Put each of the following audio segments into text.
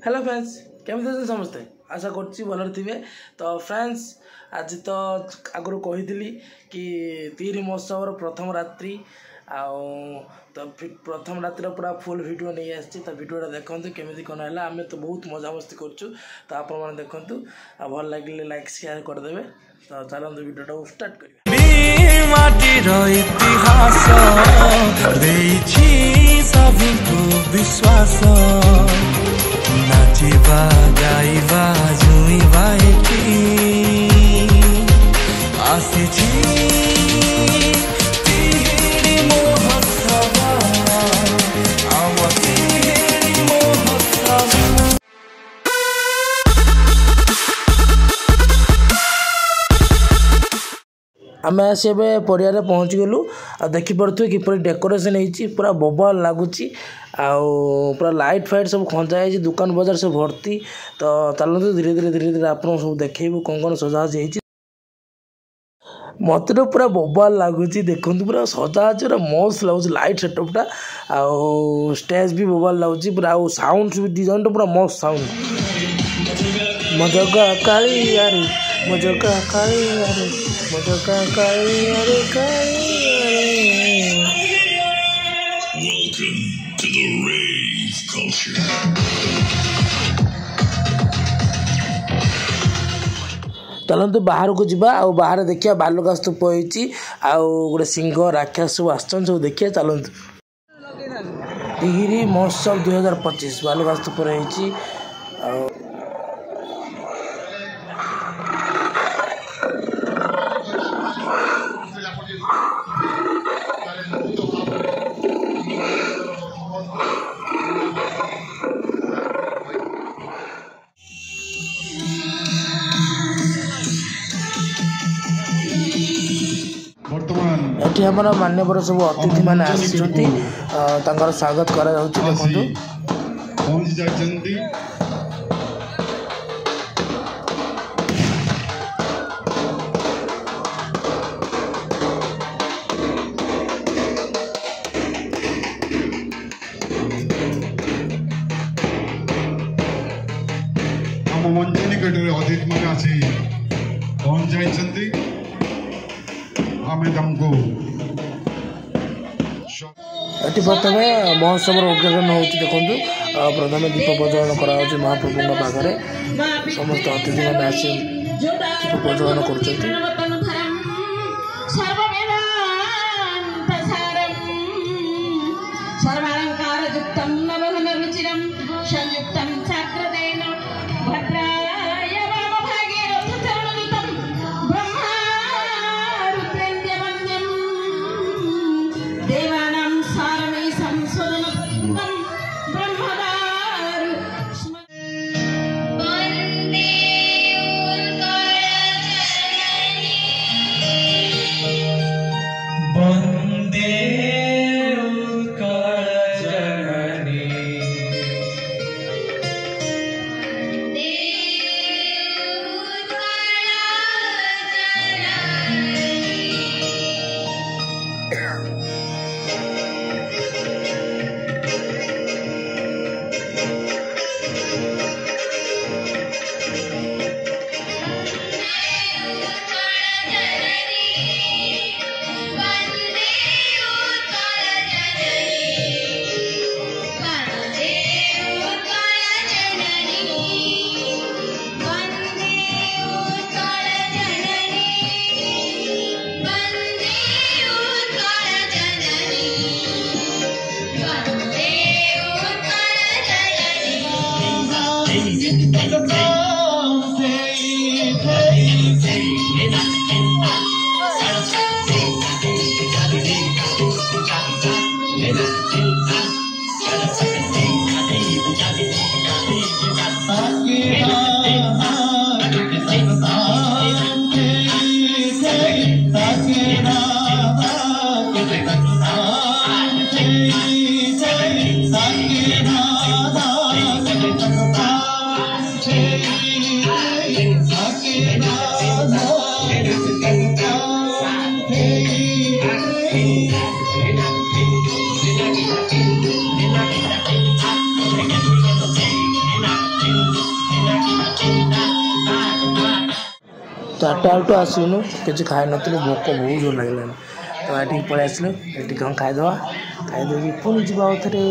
Hello friends केमी अच्छे समस्ते आशा करছি भलରେ ଥିବେ। तो फ्रेंड्स आज तो आगु कही कि तीर महोत्सव प्रथम रात्रि तो प्रथम रातिर पूरा फुल वीडियो नहीं आसी तो वीडियोटा देखूँ केमी कौन है आम तो बहुत मजा मस्ती करूँ तो आप देखूँ भल लगे लाइक शेयर करदे। तो चलते वीडियो स्टार्ट कर विश्वास नाचिबा गाइबा जुइबा एठी आसीछि तिहिरी महोत्सव आवा तिहिरी महोत्सव। आम आसी पड़िया पहुँची गलु आ देखिपे किपर डेकोरेशन होती पूरा बबल लगुच पूरा लाइट फाइट सब खंचा दुकान बजार सब भर्ती। तो चलते धीरे धीरे आप सब देखू कौन कौन सजासजी हो मत तो पूरा बबल लगुच देखो पूरा सजा पूरा मस्त लगुच लाइट सेटअपटा आउ स्टेज भी बबल लगुच पूरा आउ साउंड भी डिजाइन पूरा मस्त साउंड मजका काली यार मजका काली यार मजका काली यार काली Welcome to the rave culture. चलते बाहर को जावा आ बाहर देखिया बालुका स्तूप होती गोटे सिंह राक्षस सब आसन सब देखिए। चलते तिहिरी महोत्सव 2025 बालुका स्तूप रही एठी हमारा मान्यवर सब अतिथि मैंने आसी स्वागत करा मंच निकट अतिथि मैंने आसी पहुंच जाइछंती ये प्रथम महोत्सव उद्घाटन हो देखु प्रथम दीप प्रज्वलन कर महाप्रभु पाखे समस्त अतिथि मैंने आसी दीप प्रज्वलन कर Hey चार्टा आसनु किसी खाई नी भोक बहुत जोर लगे तो ये पलि आसल ये कौन खाईदे खाईदे पुणी जा थे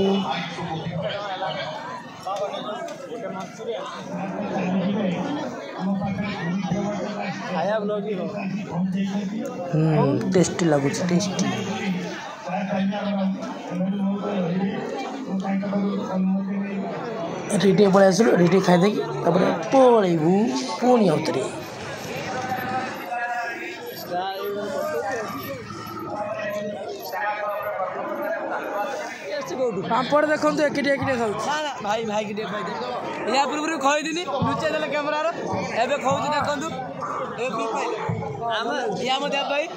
टेस्टी लगुच टेस्टी रिटे पलि आसल रिटे खाईदे पलू पुणी आउे पापड़ देखो एकिटिया खाऊ भाई भाई की या पूर्व खईदिनी लुचे देले कैमरा एबे खौज देखंतु भाई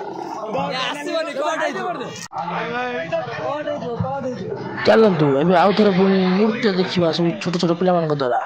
चलतु एबे आउ थरे नृत्य देखा सब छोट छोट पिला द्वारा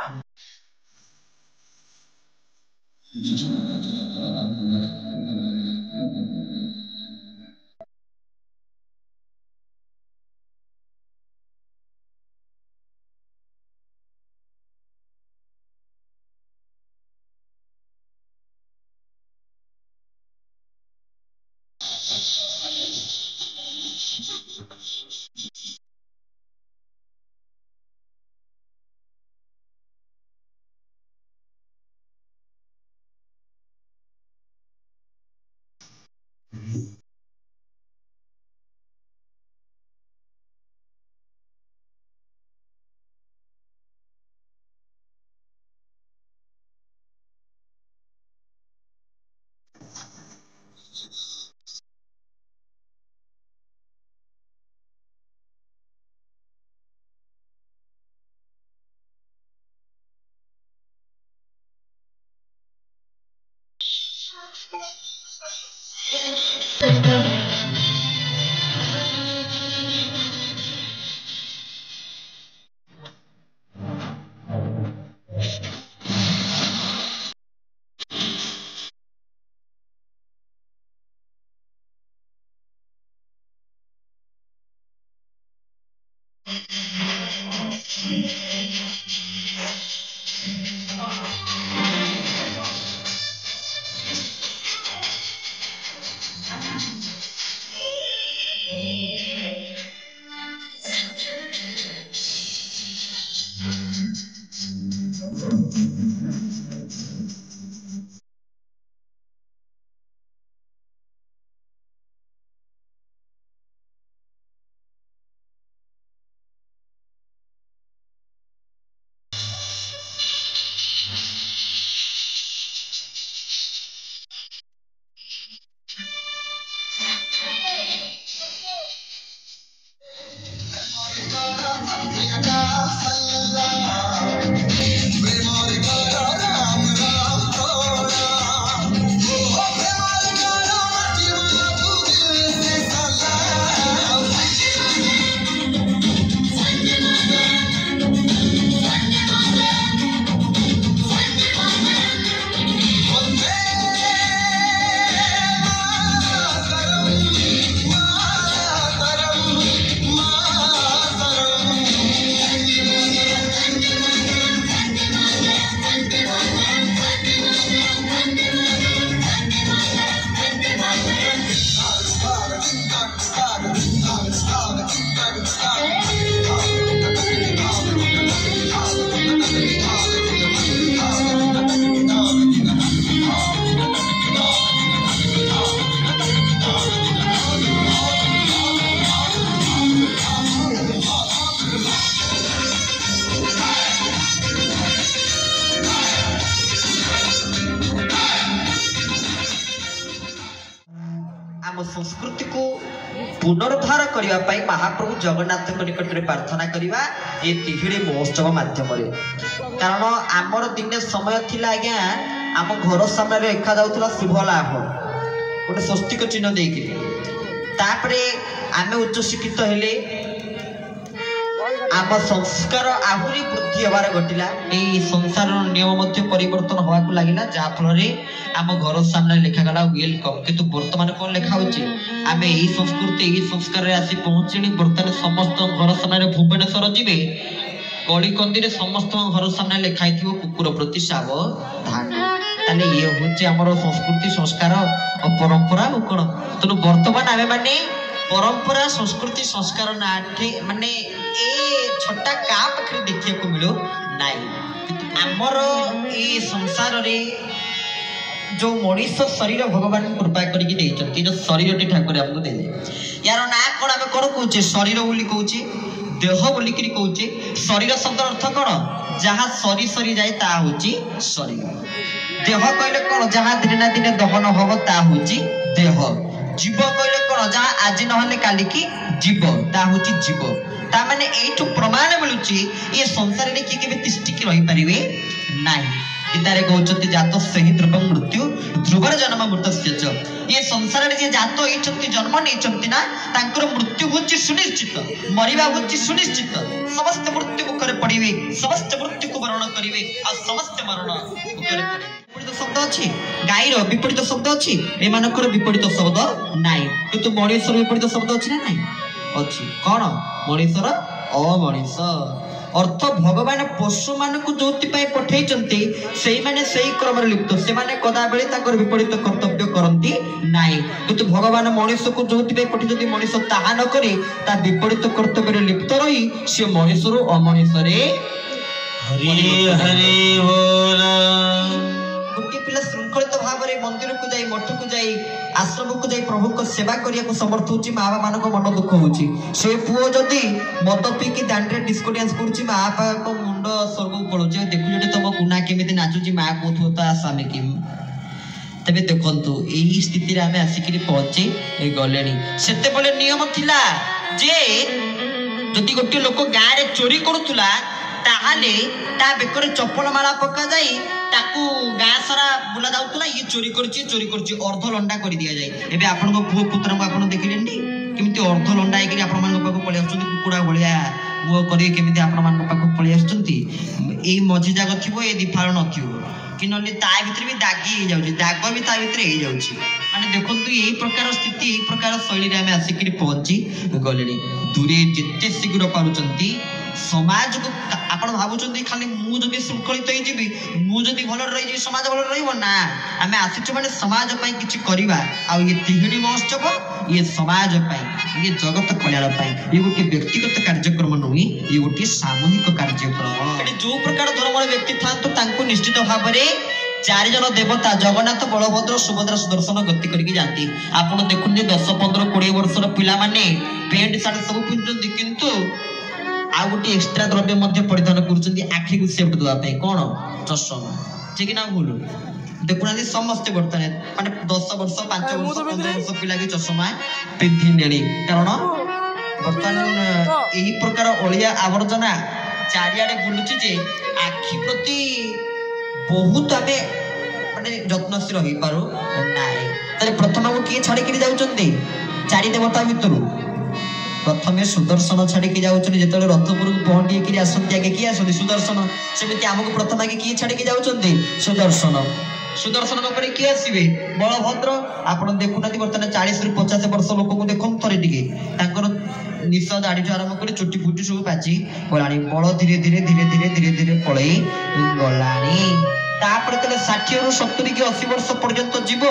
संस्कृति को पुनरुद्धार करने महाप्रभु जगन्नाथ निकट में प्रार्थना करवा ये तिहिड़ी महोत्सव माध्यम कारण आमर दिने समय थिला आज्ञा आम घर सामने देखा जाऊला शुभ लाभ गोटे स्वस्तिक चिन्ह देपर आम उच्च शिक्षित हेले आम संस्कार आहुरी वृद्धि हबार घटिला यही संसार नियम परिवर्तन हवा को लगिला जहाँ फल आम घर सामने लिखागला वेलकम किंतु वर्तमान कौन लिखा आम यही संस्कृति यही संस्कार आसी पहुंचे बर्तमान समस्त घर सामने भुवनेश्वर जीवे कलिकंदी समस्त घर सामने लिखाई कुकुर प्रति सावधान ताले ये होचे हमर संस्कृति संस्कार और परंपरा और कोन तनु वर्तमान आमे माने परंपरा संस्कृति संस्कार नाठी माने ए छोटा का पखरे देखिए को मिलो नाही हमर ए संसार रे जो मनुष्य शरीर भगवान कृपा करके देइछथि जो शरीर टी ठाकुर हमको दे यार ना कोन आमे कोन कहूचे शरीर बोली कहूचे देह बोली करी कहूचे शरीर शब्द अर्थ कोन जहाँ सरी सरी जाए ता होची शरीर देह कहले कोन जहाँ दिन ना दिन दहन होबो ता होची देह जीव कहले कोन जहाँ आज नहले काली की जीव ता होची जीव ता माने एठु प्रमाण मिलुची ये संसार रे की केबे तिष्टि की रही परिवे नाही गीतारे कहउछति जात सही ध्रुव मृत्यु ध्रुवर जन्म मृतस्य च ये संसार रे जे जात एछति जन्म नेछति ना तांकर मृत्यु होछि सुनिश्चित मरिबा होछि सुनिश्चित समस्त मृत्यु मुखरे पड़िवे समस्त मृत्यु को वरण करिवे आ समस्त मरण मुखरे पड़िवे विपरीत शब्द अछि गाईर विपरीत शब्द अछि ए मानकर विपरीत शब्द नाही किंतु मणिश्वर विपरीत शब्द अछि ना नाही अछि कोन मणिश्वर अमणिष अर्थ भगवान पशु मान को जो पठे से माने सही क्रम लिप्त से माने कदा बेले ताकर विपरीत कर्तव्य करती नाई किंतु भगवान मनुष्य को जो पठे मनुष्य ताहा न करी ता विपरीत कर्तव्य लिप्त रही से मनुष्य अमनुष्य रे हरि हरि बोल गोटे पिला श्रृंखलित भाव में मंदिर को जाई मठ को जाई आश्रम को जाई प्रभु को सेवा करिया को समर्थ होची माँ बाप मान को मन दुख होची से पुओ जदी मद पी की दांडे डिस्को डांस करूची माँ बाप को मुंड स्वर्ग पळुची देखु जदी तम गुना केमिति नाचुची माँ को ता स्वामी की तबे देखंतु एही स्थिति रे आमे आसिकरी पहुंची ए गलेनी सेते बोले नियम थिला जे जदी गोटे लोक गाँ रे चोरी करूथुला ताहाले ता बेकर चप्पल माला पका जाई ताकू गाँ सारा बुला जाउतला ये चोरी करची अर्ध लंडा कर दिया जाए एबे आपन को पुओ पुत्र को आपन देखिलेंडी केमिति अर्ध लंडा एकरी आपन मान को पळे आछुंती कुकुडा भलिया मुओ करी केमिति आपन मान को पळे आछुंती ए मझी जाग थिबो ए दिफाळ नथिबो कि नले ता भितर भी दागी हे जाउची दाग भी ता भितर हे जाउची माने देखंतु एही प्रकार स्थिति एही प्रकार शैली रे आमे आसिकरी पहुंची गलेनी दूरे जिते शीघ्र पारुचंती समाज को आपण भाबुचंती खाली मु जदी श्रृंखलित होई जिबी मु जदी भल रही जिबी समाज भल रहिबो ना आमे आसिछु माने समाज पई किछि करिबा आ ये तिहिडी महोत्सव ये समाज पई ये जगत कल्याण पई ये गोटे व्यक्तिगत कार्यक्रम नहुई ये गोटे सामूहिक कार्यक्रम एटी जो प्रकार धर्मर व्यक्ति थांतो तांको निश्चित भाबरे चारि जन देवता जगन्नाथ बलभद्र सुभद्रा सुदर्शन गति करके जाती आपण देखुन जे 10 15 20 वर्षर पिला माने पेंट शर्ट सब पिंचंती किंतु आ गोटे एक्स्ट्रा द्रव्य मध्य परिधान करूचंती आखि को सेफ्ट दवा पे कोन चश्मा ठीक ना भूल देखुना जे समस्त वर्तमान माने 10 वर्ष 5 वर्ष 15 वर्ष पिला के चश्मा पिंधि नेणी कारण वर्तमान एही प्रकार ओलिया आवर्जना चारियाडे बुलुची जे आखि प्रति बहुत आमे माने यत्नशील रही पारो नाई तले प्रथम को किए छाड़ी के जाउचंती चारि देवता भितरु प्रथमे सुदर्शन छाड़ी के जाउचनी जेतले रथपुर को पहुंडी के आसंती आगे किए आसंती सुदर्शन सेमिति हमको प्रथम आगे किए छाड़ी के जाउचंती सुदर्शन सुदर्शन नकरे किए आसीबे बलभद्र आपण देखुनाती वर्तमान 40 रु 50 वर्ष लोक को देखम थरे टिके तांकर निशा दाढ़ी जो आरंभ करे चुट्टी फुटी सब पाची गलानी बल धीरे धीरे धीरे धीरे धीरे धीरे पळई गलानी तापर तले 60 रु 70 की 80 वर्ष पर्यंत जीव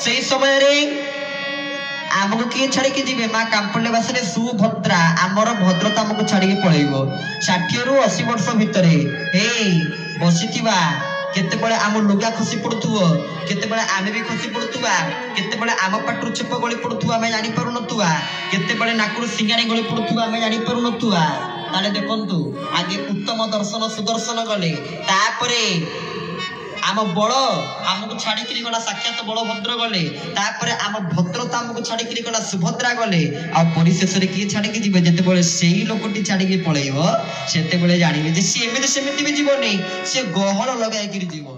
सेही समय रे आमको किए छाड़ी के जीवे माँ कांपले बासरे सुभद्रा आमर भद्रता हमको छाड़ी के पळईबो 60 रु 80 वर्ष भितरे हे बसिथिबा केते बळे आम लुगा खसी पडुथुओ केते बळे आमे भी खसी पडुथुबा केते बळे आम पाटरु छेप गळी पडुथुआ आमे जानि पारु नथुआ केते बळे नाकुरु सिंगाणी गळी पडुथुआ आमे जानि पारु नथुआ ताले देखंतु आगे उत्तम दर्शन सुदर्शन गले तापरे आम बड़ आमको छाड़ी करी गला साक्षात बलभद्र गले तापरे आम भद्रता हमको छाड़ी करी गला सुभद्रा गले आ परिशेष रे की छाड़ी के जिवे जते बळे सेही लोकटी छाड़ी के पळेइबो सेते बळे जानिबे जे से एमिति सेमिति भी जीव नै से गहळ लगाय करी जीव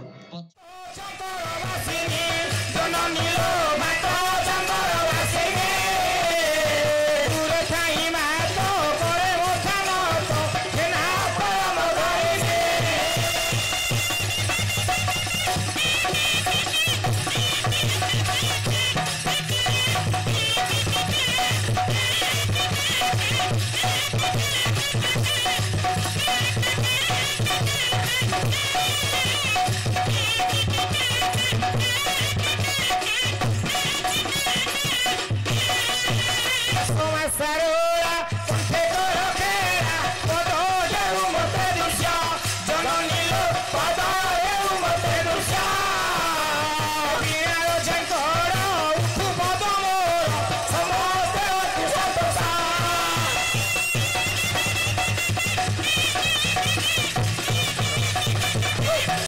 ସାରୋଳା କଣ୍ଠେ ତୋର ଖେଳା ପଦ ଯାଉ ମତେ ଦିଶା ଜନନୀ ଲୋ ପାଦ